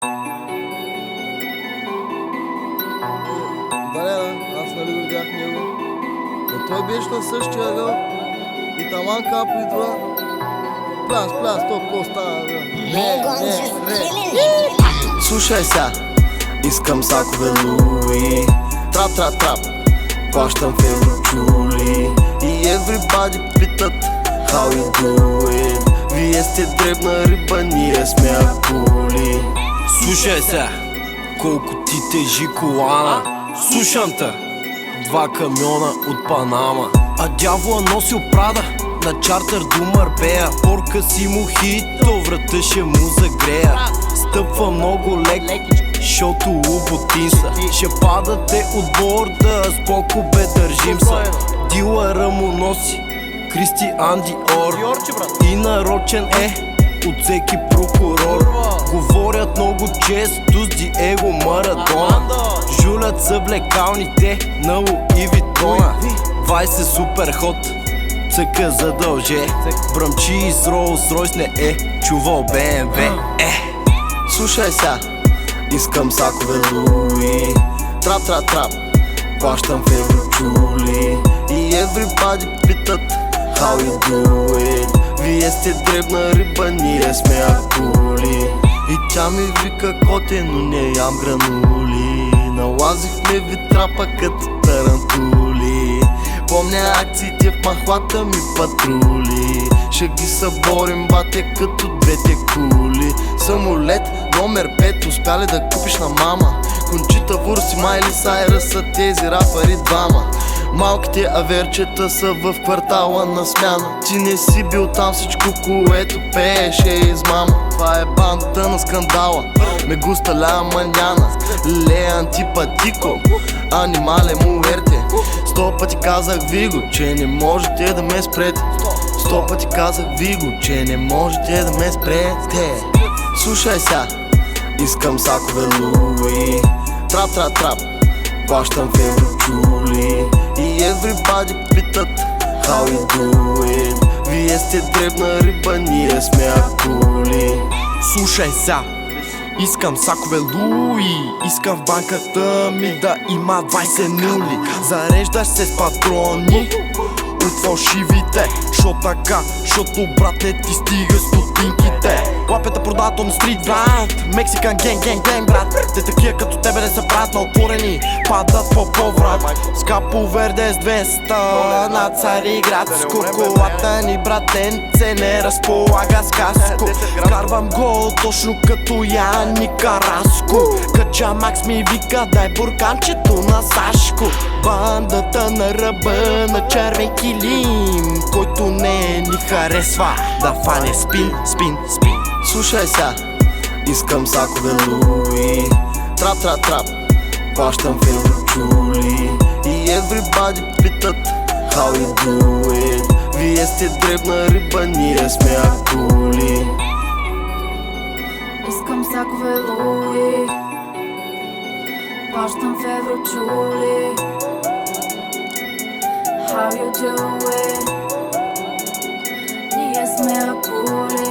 Да, аз нали го видях него. Но той беше на същия ъгъл и таман Капо идва. Пляс, то какво става? Не. Слушай ся, искам сакове Луи. Трап, плащам в еврочули. И everybody питат how you do it. Вие сте дребна риба, ние сме акули. Слушай сега, колко ти тежи колана. Слушам те, 2 камиона от Панама. А дявола носил Прада на чартер до Марбея. Порка си му хито, врата ще му загрея. Стъпва много лек, шото луботин са. Ще падате от борда, с боко бе държим са. Дилъра му носи Кристиан Диор и нарочен от всеки прокурор. Говорят много често с Диего Марадона. Жулят съблекалните на Луи Витона. 20 супер хот, цъка задълже. Бръмчи и с Ролс Ройс не чувал БМВ. Слушай ся, искам сакове Луи. Трап, плащам в еврочули. И everybody питат how you do it. Вие сте дребна риба, ние сме акули. И тя ми вика коте, но не ям гранули. Налазихме витрапа като тарантули. Помня акциите в махлата ми патрули. Ще ги съборим, бате, като двете кули. Самолет номер 5 успя ли да купиш на мама? Кончита Вурс и Майли Сайръс са тези рапъри двама. Малките аверчета са в квартала на смяна. Ти не си бил там, всичко, което пееше измама. Това е бандата на скандала. Ме густа ля маняна. Ле антипатико, анимале муерте. 100 пъти казах Виго, че не можете да ме спрете. 100 пъти казах Виго, че не можете да ме спрете. Слушай ся, искам сакове Луи. Трап, плащам в еврочули. И everybody питат how you do it. Вие сте дребна риба, ние сме акули. Слушай ся, искам сакове Луи. Искам в банката ми да има 20 нули. Зареждаш се с патрони от фалшивите. Шо така, шото брат не ти стига стотинките. Лапета продават на стрит бранд. Мексикан генг брат. Те такива като тебе не са правят на отворени. Падат по поврат. С Капо Верде с 200 на Цариградско. Колата ни братенце не разполага с каско. Вкарвам гол точно като Яни Караско. Кача Макс ми вика дай бурканчето на Сашко. Бандата на ръба на червен килим. Който не ни харесва да фане спин. Слушай ся, искам сакове Луи. Трап, плащам в еврочули. И everybody питат how you do it. Вие сте дребна риба, ние сме акули. Искам сакове Луи. Плащам в еврочули. How you do it. Ние сме акули.